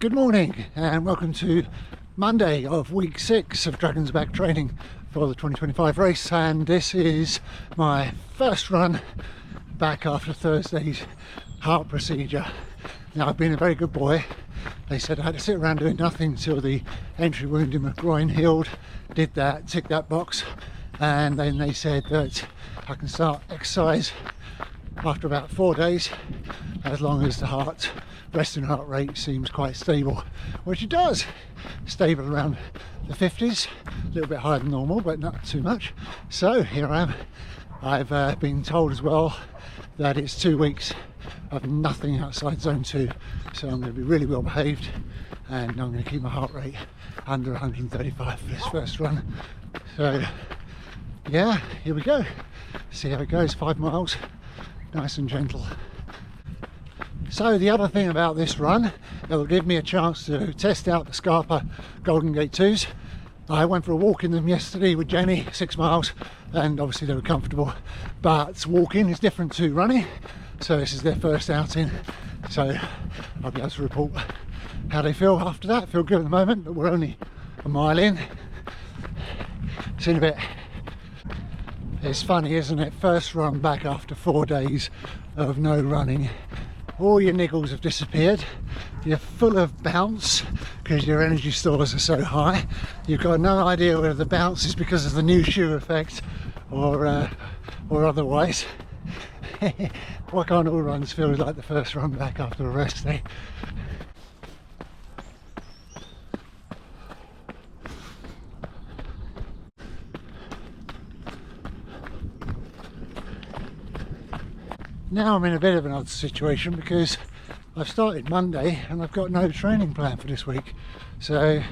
Good morning and welcome to Monday of week 6 of Dragon's Back training for the 2025 race, and this is my first run back after Thursday's heart procedure. Now, I've been a very good boy. They said I had to sit around doing nothing until the entry wound in my groin healed. Did that, ticked that box, and then they said that I can start exercise after about 4 days as long as the resting heart rate seems quite stable, which it does. Stable around the 50s, a little bit higher than normal but not too much. So here I am. I've been told as well that it's 2 weeks of nothing outside zone 2, so I'm going to be really well behaved and I'm going to keep my heart rate under 135 for this first run. So yeah, here we go, see how it goes. 5 miles, nice and gentle. So the other thing about this run, it'll give me a chance to test out the Scarpa Golden Gate 2s. I went for a walk in them yesterday with Jenny, 6 miles, and obviously they were comfortable, but walking is different to running, so this is their first outing, so I'll be able to report how they feel after that. Feel good at the moment, but we're only a mile in. See you in a bit. It's funny, isn't it? First run back after 4 days of no running. All your niggles have disappeared, you're full of bounce because your energy stores are so high. You've got no idea whether the bounce is because of the new shoe effect or otherwise. Why can't all runs feel like the first run back after a rest day? Now I'm in a bit of an odd situation because I've started Monday and I've got no training plan for this week. So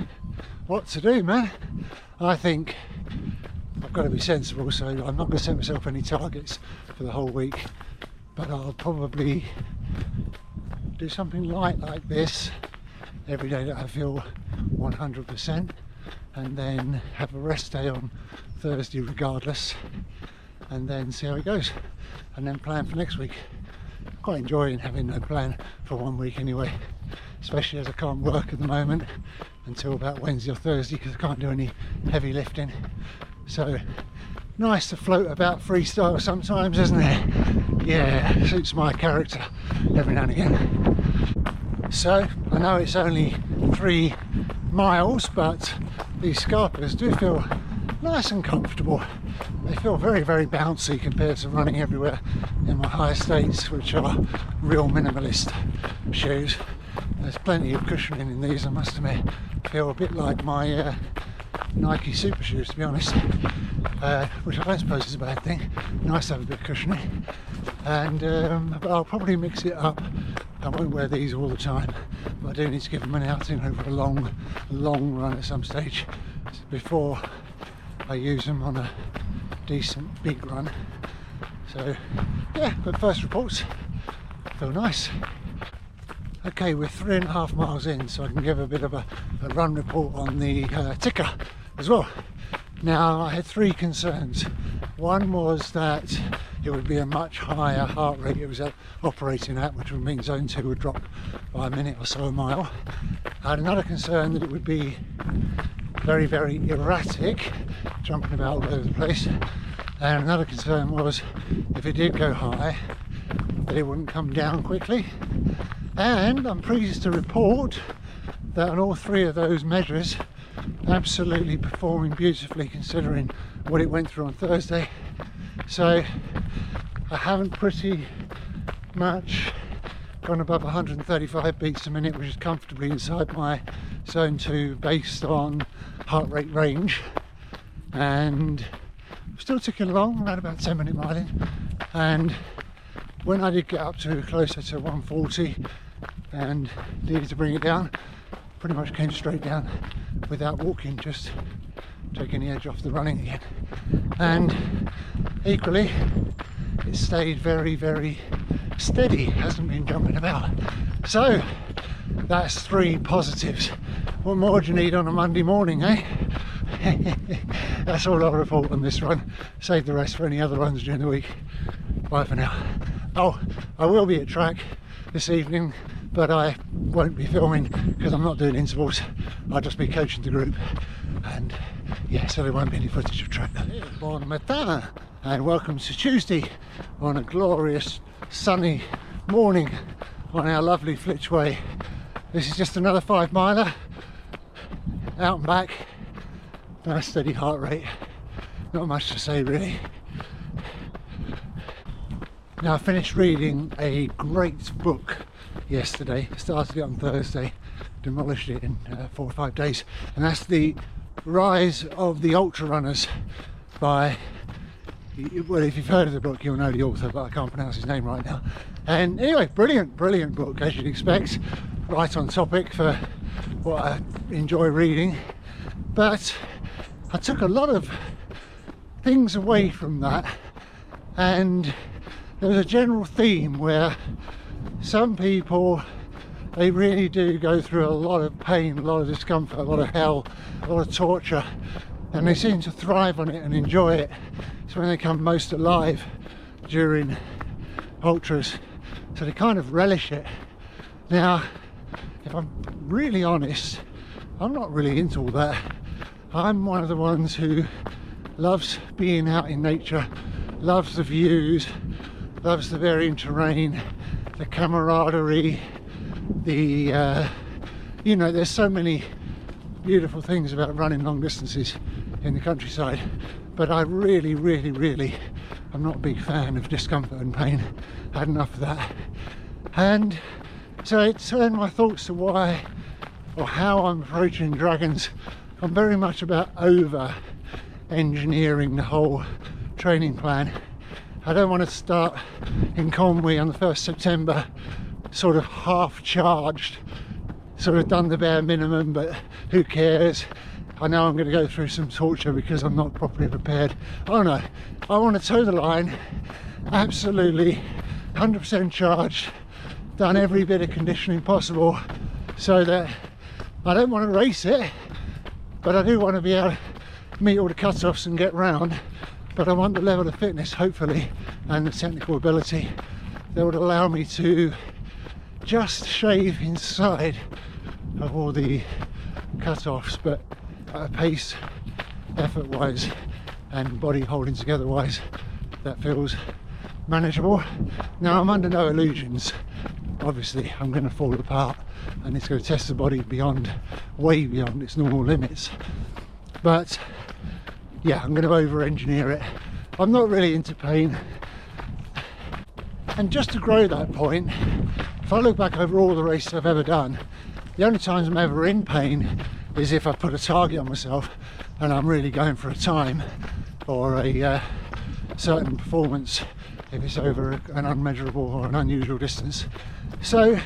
what to do, man? I think I've got to be sensible, so I'm not going to set myself any targets for the whole week, but I'll probably do something light like this every day that I feel 100%, and then have a rest day on Thursday regardless, and then see how it goes, and then plan for next week. I'm quite enjoying having no plan for 1 week anyway, especially as I can't work at the moment until about Wednesday or Thursday because I can't do any heavy lifting. So nice to float about freestyle sometimes, isn't it? Yeah, suits my character every now and again. So I know it's only 3 miles, but these Scarpas do feel nice and comfortable. They feel very, very bouncy compared to running everywhere in my higher states, which are real minimalist shoes. There's plenty of cushioning in these, I must admit. Feel a bit like my Nike super shoes, to be honest, which I don't suppose is a bad thing. Nice to have a bit of cushioning, and but I'll probably mix it up. I won't wear these all the time, but I do need to give them an outing over a long run at some stage before I use them on a decent big run. So yeah, but first reports feel nice. Okay, we're 3.5 miles in, so I can give a bit of a run report on the ticker as well. Now, I had 3 concerns. One was that it would be a much higher heart rate it was operating at, which would mean zone 2 would drop by a minute or so a mile. I had another concern that it would be very, very erratic, jumping about all over the place. And another concern was if it did go high, that it wouldn't come down quickly. And I'm pleased to report that on all 3 of those measures, absolutely performing beautifully considering what it went through on Thursday. So I haven't pretty much gone above 135 beats a minute, which is comfortably inside my zone 2 based on heart rate range, and I'm still ticking along around about 10-minute miling. And when I did get up to closer to 140 and needed to bring it down, pretty much came straight down without walking, just taking the edge off the running again. And equally, it stayed very, very steady, hasn't been jumping about. So that's 3 positives. What more do you need on a Monday morning, eh? That's all I'll report on this run. Save the rest for any other runs during the week. Bye for now. Oh, I will be at track this evening but I won't be filming because I'm not doing intervals. I'll just be coaching the group, and yeah, so there won't be any footage of track. Bon matin, and welcome to Tuesday on a glorious sunny morning on our lovely Flitch Way. This is just another 5 miler, out and back, nice steady heart rate, not much to say really. Now, I finished reading a great book yesterday. I started it on Thursday, demolished it in 4 or 5 days, and that's The Rise of the Ultra Runners by, well, if you've heard of the book you'll know the author, but I can't pronounce his name right now. And anyway, brilliant book, as you'd expect, right on topic for what I enjoy reading. But I took a lot of things away from that, and there was a general theme where some people, they really do go through a lot of pain, a lot of discomfort, a lot of hell, a lot of torture, and they seem to thrive on it and enjoy it. It's when they come most alive during ultras, so they kind of relish it. Now, if I'm really honest, I'm not really into all that. I'm one of the ones who loves being out in nature, loves the views, loves the varying terrain, the camaraderie, the you know, there's so many beautiful things about running long distances in the countryside, but I really I'm not a big fan of discomfort and pain. I had enough of that, and so it turned my thoughts to why or how I'm approaching dragons. I'm very much about over engineering the whole training plan. I don't want to start in Conwy on the 1st September sort of half charged, sort of done the bare minimum, but who cares? I know I'm going to go through some torture because I'm not properly prepared. Oh no, I want to toe the line, absolutely 100% charged, done every bit of conditioning possible, so that I don't want to race it, but I do want to be able to meet all the cut-offs and get round. But I want the level of fitness, hopefully, and the technical ability that would allow me to just shave inside of all the cut-offs, but at a pace, effort-wise, and body holding together-wise, that feels manageable. Now, I'm under no illusions. Obviously, I'm going to fall apart, and it's going to test the body beyond, way beyond its normal limits. But yeah, I'm going to over-engineer it. I'm not really into pain. And just to grow that point, if I look back over all the races I've ever done, the only times I'm ever in pain is if I put a target on myself and I'm really going for a time or a certain performance, if it's over an unmeasurable or an unusual distance. So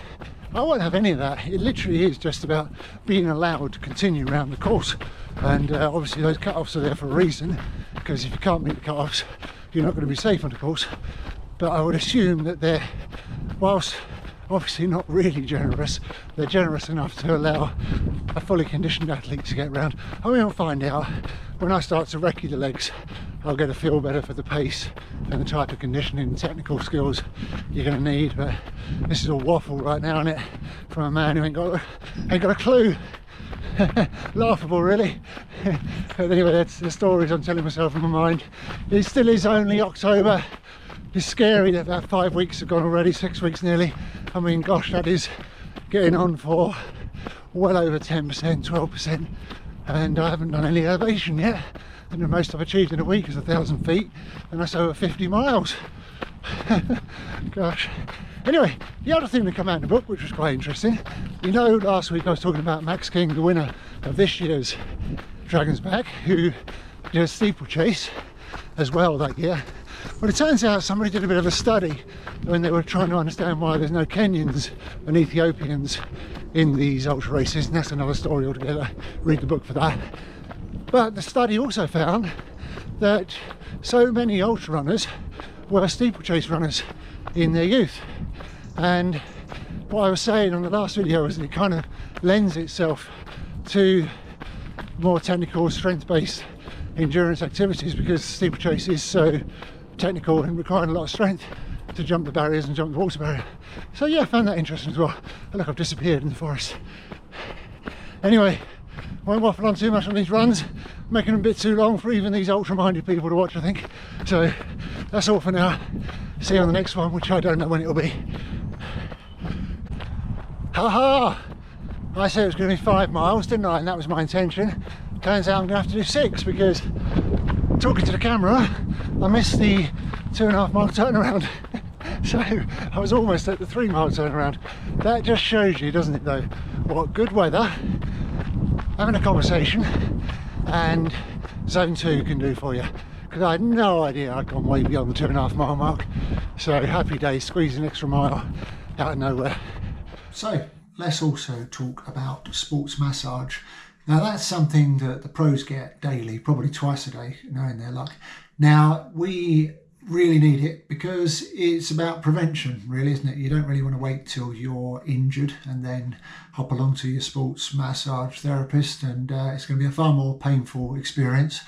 I won't have any of that. It literally is just about being allowed to continue around the course. And obviously those cut-offs are there for a reason, because if you can't meet the cut-offs, you're not going to be safe on the course. But I would assume that they're, whilst obviously not really generous, they're generous enough to allow a fully conditioned athlete to get round. I mean, we'll find out. When I start to recce the legs, I'll get a feel better for the pace and the type of conditioning and technical skills you're going to need. But this is all waffle right now, isn't it? From a man who ain't got a clue. Laughable, really. But anyway, that's the stories I'm telling myself in my mind. It still is only October. It's scary that about 5 weeks have gone already, 6 weeks nearly. I mean, gosh, that is getting on for well over 10%, 12%, and I haven't done any elevation yet. And the most I've achieved in a week is 1,000 feet, and that's over 50 miles. Gosh. Anyway, the other thing that came out in the book, which was quite interesting, you know, last week I was talking about Max King, the winner of this year's Dragon's Back, who did a steeplechase as well that year. Well, it turns out somebody did a bit of a study when they were trying to understand why there's no Kenyans and Ethiopians in these ultra races, and that's another story altogether. Read the book for that. But the study also found that so many ultra runners were steeplechase runners in their youth. And what I was saying on the last video was that it kind of lends itself to more technical, strength-based endurance activities, because steeplechase is so technical and requiring a lot of strength. to jump the barriers and jump the water barrier. So yeah, I found that interesting as well. Oh, look, I've disappeared in the forest. Anyway, won't waffle on too much on these runs, making them a bit too long for even these ultra-minded people to watch, I think. So that's all for now. See you on the next one, which I don't know when it'll be. Haha! I said it was going to be 5 miles, didn't I? And that was my intention. Turns out I'm going to have to do 6 because, talking to the camera, I missed the 2.5 mile turnaround. So I was almost at the 3 mile turnaround. That just shows you, doesn't it though, what good weather, having a conversation, and zone 2 can do for you. Because I had no idea I'd gone way beyond the 2.5 mile mark. So happy days, squeezing an extra mile out of nowhere. So let's also talk about sports massage. Now that's something that the pros get daily, probably twice a day, knowing their luck. Now we really need it because it's about prevention, really, isn't it? You don't really want to wait till you're injured and then hop along to your sports massage therapist, and it's going to be a far more painful experience.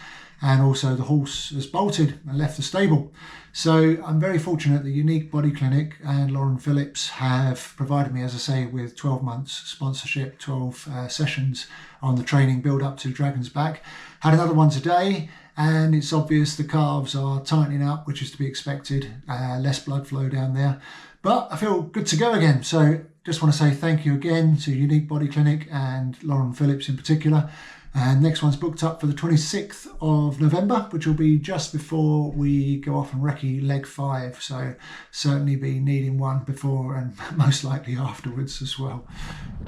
And also the horse has bolted and left the stable. So I'm very fortunate that Unique Body Clinic and Lauren Phillips have provided me, as I say, with 12 months sponsorship, 12 sessions on the training build up to Dragon's Back. Had another one today, and it's obvious the calves are tightening up, which is to be expected, less blood flow down there. But I feel good to go again. So just want to say thank you again to Unique Body Clinic and Lauren Phillips in particular. And next one's booked up for the 26th of November, which will be just before we go off and recce leg 5. So certainly be needing one before and most likely afterwards as well.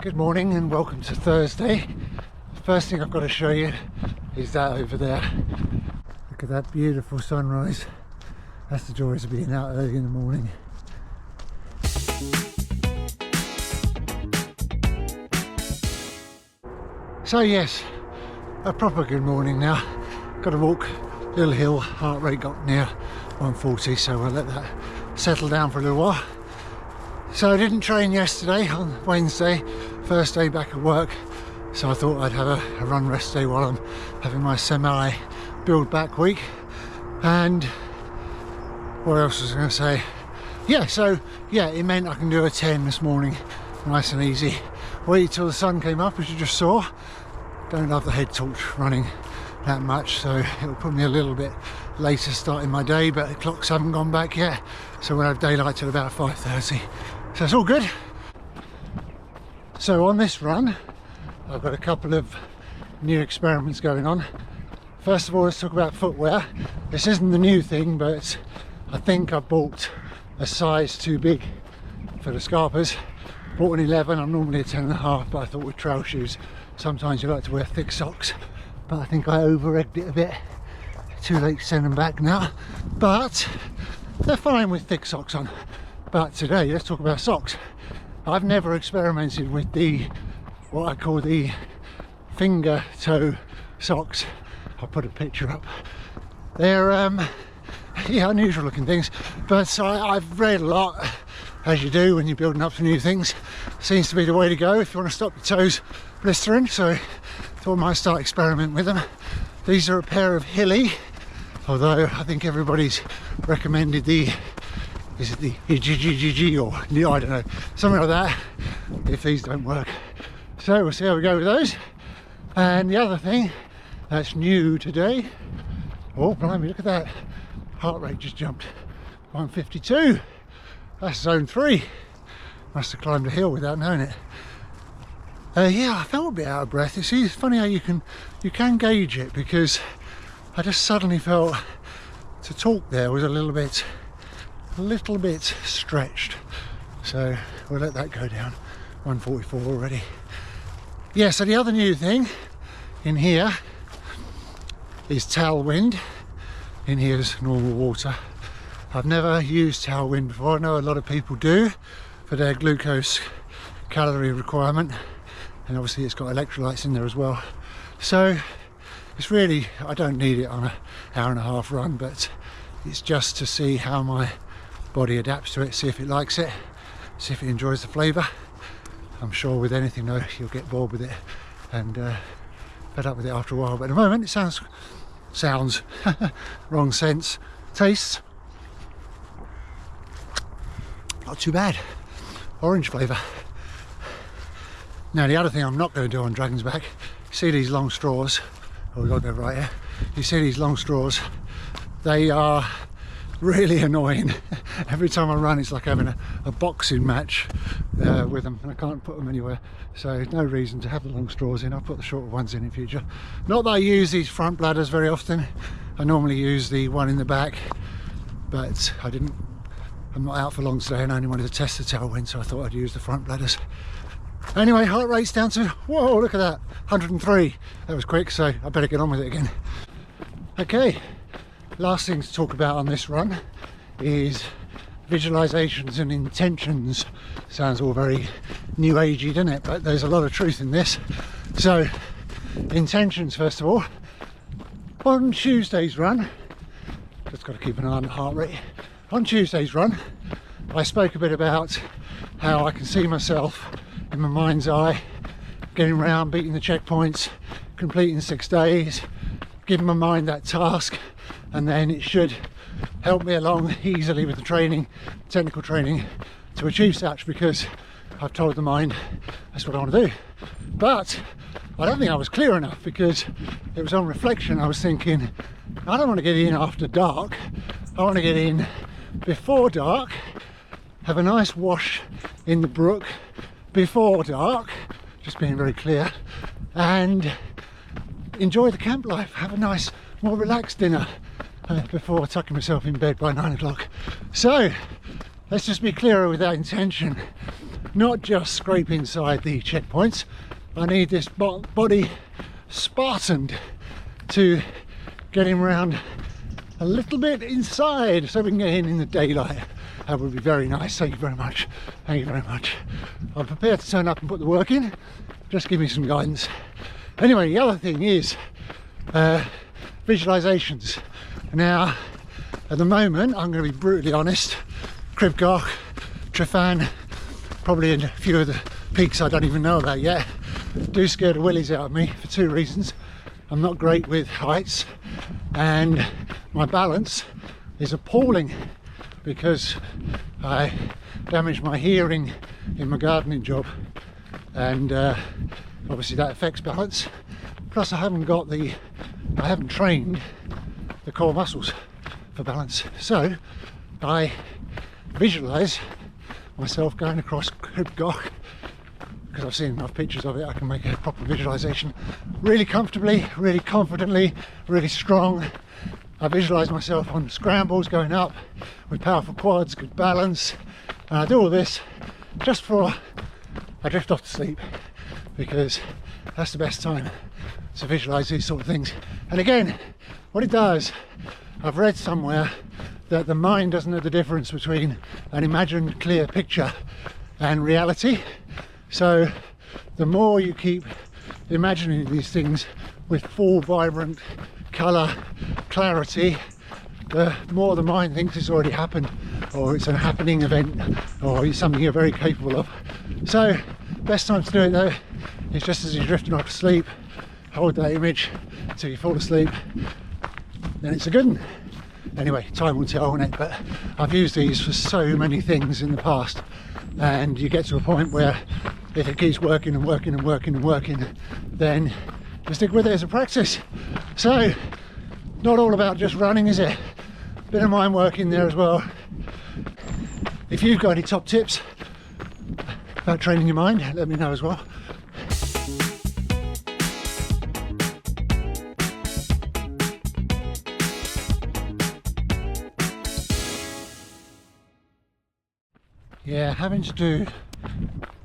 Good morning and welcome to Thursday. The first thing I've got to show you is that over there. Look at that beautiful sunrise. That's the joys of being out early in the morning. So yes, a proper good morning now. Got to walk little hill, heart rate got near 140, so we'll let that settle down for a little while. So I didn't train yesterday on Wednesday, first day back at work, so I thought I'd have a run rest day while I'm having my semi build back week. And what else was I going to say? Yeah, so yeah, it meant I can do a 10 this morning, nice and easy. Wait till the sun came up, as you just saw. Don't love the head torch running that much, so it'll put me a little bit later starting my day, but the clocks haven't gone back yet, so we'll have daylight till about 5:30. So it's all good. So on this run, I've got a couple of new experiments going on. First of all, let's talk about footwear. This isn't the new thing, but I think I bought a size too big for the Scarpas. Bought an 11, I'm normally a 10.5, but I thought with trail shoes, sometimes you like to wear thick socks, but I think I over-egged it a bit. Too late to send them back now, but they're fine with thick socks on. But today, let's talk about socks. I've never experimented with what I call the finger toe socks. I'll put a picture up. They're yeah, unusual looking things, but I've read a lot, as you do when you're building up to new things. Seems to be the way to go if you want to stop your toes blistering, so thought I might start experimenting with them. These are a pair of Hilly, although I think everybody's recommended is it the GGGG or I don't know, something like that, if these don't work. So we'll see how we go with those. And the other thing that's new today, oh blimey, look at that, heart rate just jumped, 152. That's zone 3. Must have climbed a hill without knowing it. Yeah, I felt a bit out of breath. You see, it's funny how you can gauge it, because I just suddenly felt to talk there was a little bit stretched. So we'll let that go down. 144 already. Yeah, so the other new thing in here is tailwind. In here is normal water. I've never used tailwind before. I know a lot of people do for their glucose calorie requirement, and obviously it's got electrolytes in there as well. So it's really, I don't need it on an hour-and-a-half run, but it's just to see how my body adapts to it, see if it likes it, see if it enjoys the flavour. I'm sure with anything though, you'll get bored with it and fed up with it after a while, but at the moment it sounds wrong sense, tastes Not too bad. Orange flavour. Now the other thing I'm not going to do on Dragon's Back, see these long straws, oh we've got to go right here, you see these long straws, they are really annoying. Every time I run it's like having a boxing match with them, and I can't put them anywhere, so no reason to have the long straws in. I'll put the shorter ones in future. Not that I use these front bladders very often, I normally use the one in the back, but I'm not out for long today and I only wanted to test the tailwind, so I thought I'd use the front bladders. Anyway, heart rate's down to, whoa, look at that, 103. That was quick, so I better get on with it again. Okay, last thing to talk about on this run is visualizations and intentions. Sounds all very new agey, doesn't it? But there's a lot of truth in this. So, intentions first of all. On Tuesday's run, just got to keep an eye on the heart rate. On Tuesday's run, I spoke a bit about how I can see myself in my mind's eye, getting around, beating the checkpoints, completing 6 days, giving my mind that task, and then it should help me along easily with the training, technical training, to achieve such, because I've told the mind that's what I want to do. But I don't think I was clear enough, because it was on reflection I was thinking, I don't want to get in after dark, I want to get in before dark, have a nice wash in the brook before dark, just being very clear, and enjoy the camp life, have a nice, more relaxed dinner before tucking myself in bed by 9 o'clock. So let's just be clearer with that intention, not just scrape inside the checkpoints. I need this body Spartaned to getting around a little bit inside so we can get in the daylight. That would be very nice. Thank you very much. Thank you very much. I'm prepared to turn up and put the work in. Just give me some guidance. Anyway, the other thing is visualizations. Now, at the moment, I'm going to be brutally honest. Vjog, Trefan, probably in a few of the peaks I don't even know about yet, do scare the willies out of me for 2 reasons. I'm not great with heights, and my balance is appalling because I damaged my hearing in my gardening job, and obviously that affects balance. Plus I haven't trained the core muscles for balance, so I visualize myself going across Vjog, because I've seen enough pictures of it. I can make a proper visualization really comfortably, really confidently, really strong. I visualize myself on scrambles going up with powerful quads, good balance, and I do all this just before I drift off to sleep, because that's the best time to visualize these sort of things. And again, what it does, I've read somewhere that the mind doesn't know the difference between an imagined clear picture and reality. So the more you keep imagining these things with full, vibrant colour, clarity, the more the mind thinks it's already happened, or it's a happening event, or it's something you're very capable of. So best time to do it though is just as you're drifting off to sleep. Hold that image until you fall asleep, then it's a good one. Anyway, time will tell, won't it? But I've used these for so many things in the past, and you get to a point where if it keeps working and working and working and working, then you stick with it as a practice. So not all about just running, is it? Bit of mind work in there as well. If you've got any top tips about training your mind, let me know as well. Yeah, having to do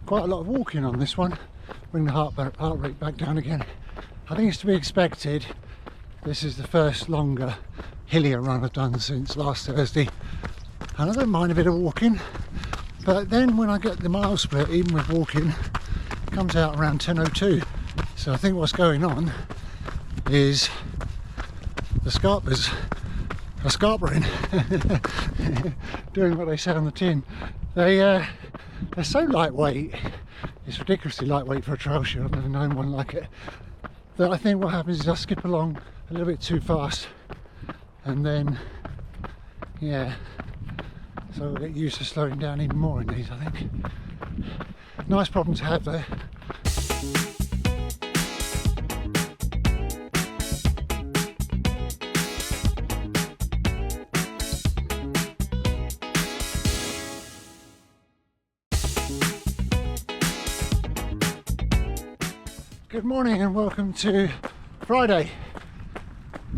quite a lot of walking on this one, bring the heart rate back down again. I think it's to be expected. This is the first longer, hillier run I've done since last Thursday, and I don't mind a bit of walking, but then when I get the mile split, even with walking, it comes out around 10:02. So I think what's going on is the scarpers are scarpering, doing what they said on the tin. They're so lightweight, it's ridiculously lightweight for a trail shoe, I've never known one like it, that I think what happens is I skip along a little bit too fast, and then yeah, So we'll get used to slowing down even more in these, I think. Nice problem to have though. Good morning and welcome to Friday.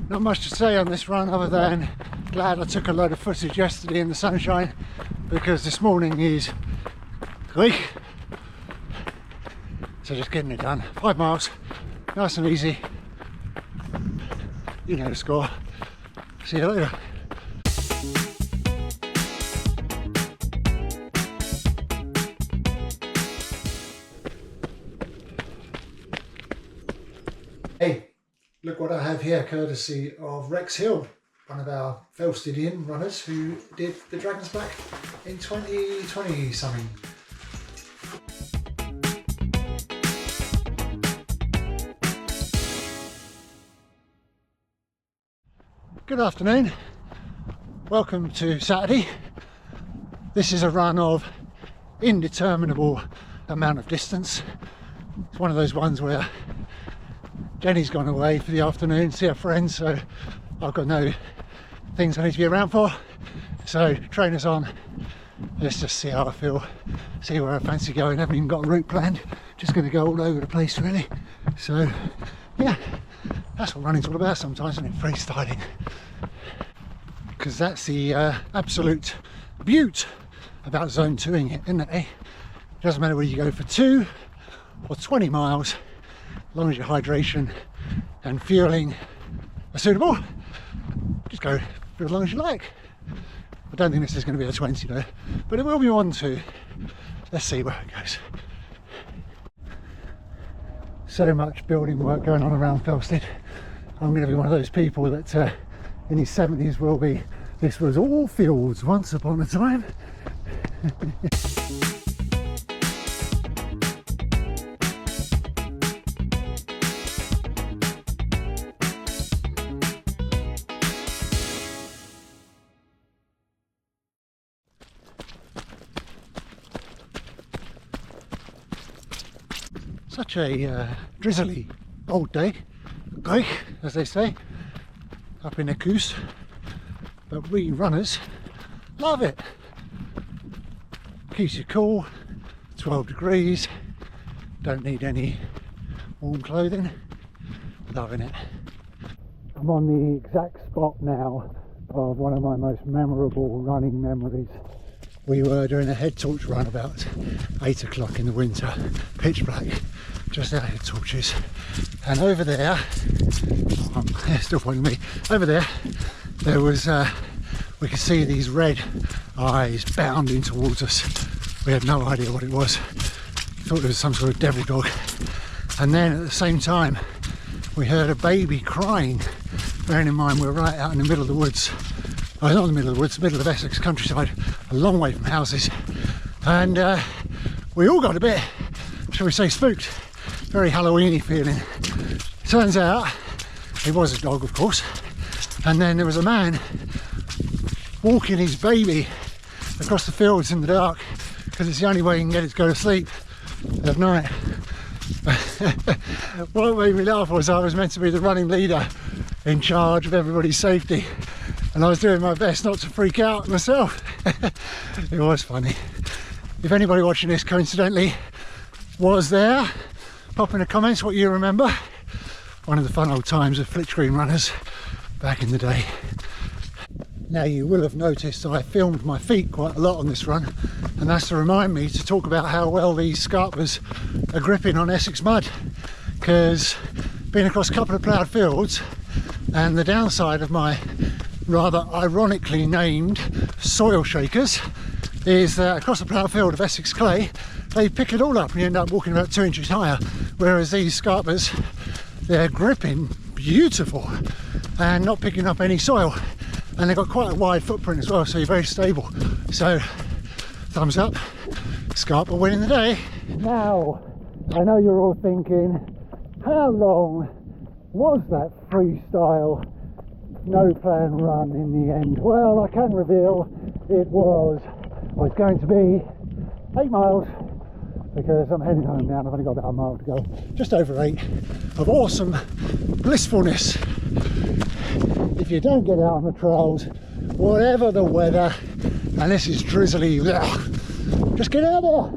Not much to say on this run other than glad I took a load of footage yesterday in the sunshine, because this morning is weak. So just getting it done. 5 miles, nice and easy. You know the score. See you later. Hey, look what I have here, courtesy of Rex Hill, one of our Felstedian runners who did the Dragon's Back in 2020 something. Good afternoon, welcome to Saturday. This is a run of indeterminable amount of distance. It's one of those ones where Jenny's gone away for the afternoon, see her friends, so I've got no things I need to be around for. So trainers on, let's just see how I feel, see where I fancy going. Haven't even got a route planned, just going to go all over the place really. So yeah, that's what running's all about sometimes, isn't it? Freestyling. Because that's the absolute beaut about zone 2ing it, isn't it? It doesn't matter whether you go for 2 or 20 miles, as long as your hydration and fueling are suitable, just go for as long as you like. I don't think this is going to be a 20 though, but it will be 1 2. Let's see where it goes. So much building work going on around Felsted. I'm going to be one of those people that in his 70s will be, this was all fields once upon a time. Such a drizzly old day, as they say, up in the Coos, but we runners love it. Keeps you cool, 12 degrees, don't need any warm clothing, loving it. I'm on the exact spot now of one of my most memorable running memories. We were doing a head torch run about 8 o'clock in the winter, pitch black, just our head torches, and over there, still pointing me, over there was, we could see these red eyes bounding towards us. We had no idea what it was, thought it was some sort of devil dog, and then at the same time we heard a baby crying, bearing in mind we're right out in the middle of the woods. Well, not in the middle of the woods, middle of Essex countryside, a long way from houses, and we all got a bit, shall we say, spooked. Very Halloweeny feeling. Turns out it was a dog, of course, and then there was a man walking his baby across the fields in the dark, because it's the only way you can get it to go to sleep at night. What made me laugh was I was meant to be the running leader in charge of everybody's safety, and I was doing my best not to freak out myself. It was funny. If anybody watching this coincidentally was there, pop in the comments what you remember. One of the fun old times of flit screen runners back in the day. Now you will have noticed I filmed my feet quite a lot on this run, and that's to remind me to talk about how well these scarpers are gripping on Essex mud, because been across a couple of ploughed fields, and the downside of my rather ironically named soil shakers is that across a ploughed field of Essex clay they pick it all up and you end up walking about 2 inches higher, whereas these scarpers, they're gripping beautiful and not picking up any soil, and they've got quite a wide footprint as well, so you're very stable. So thumbs up, scarper winning the day. Now I know you're all thinking, how long was that freestyle no plan run in the end? Well, I can reveal it was going to be 8 miles, because I'm heading home now and I've only got about a mile to go. Just over 8 of awesome blissfulness. If you don't get out on the trails, whatever the weather, and this is drizzly, just get out there,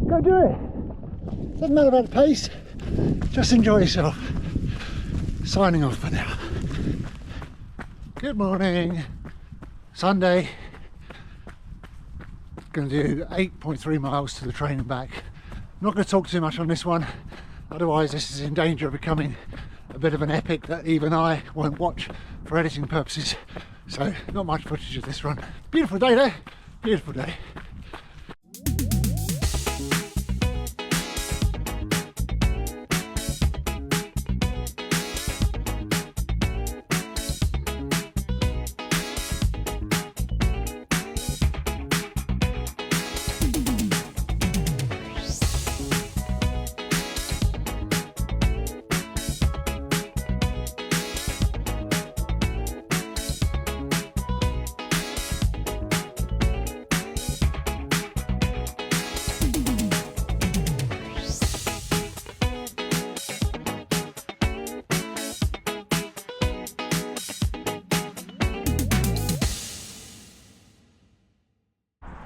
go do it. Doesn't matter about the pace, just enjoy yourself. Signing off for now. Good morning, Sunday. Going to do 8.3 miles to the train and back. I'm not going to talk too much on this one, otherwise this is in danger of becoming a bit of an epic that even I won't watch for editing purposes. So not much footage of this run. Beautiful day though, beautiful day.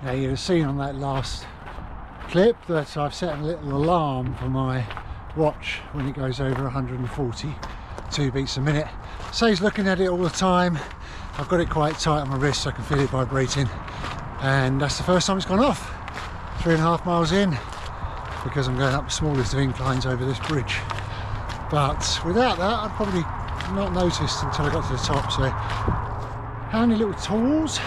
Now you'll have seen on that last clip that I've set a little alarm for my watch when it goes over 142 beats a minute. Saves looking at it all the time. I've got it quite tight on my wrist so I can feel it vibrating, and that's the first time it's gone off. 3.5 miles in, because I'm going up the smallest of inclines over this bridge. But without that I'd probably not noticed until I got to the top. So handy little tools.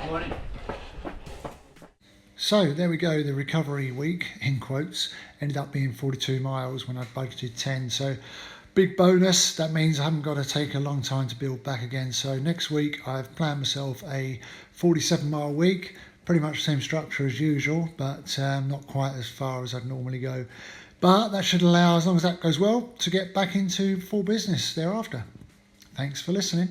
Morning. So there we go, the recovery week, in quotes, ended up being 42 miles when I budgeted 10. So big bonus. That means I haven't got to take a long time to build back again. So next week I've planned myself a 47-mile week, pretty much the same structure as usual, but not quite as far as I'd normally go. But that should allow, as long as that goes well, to get back into full business thereafter. Thanks for listening.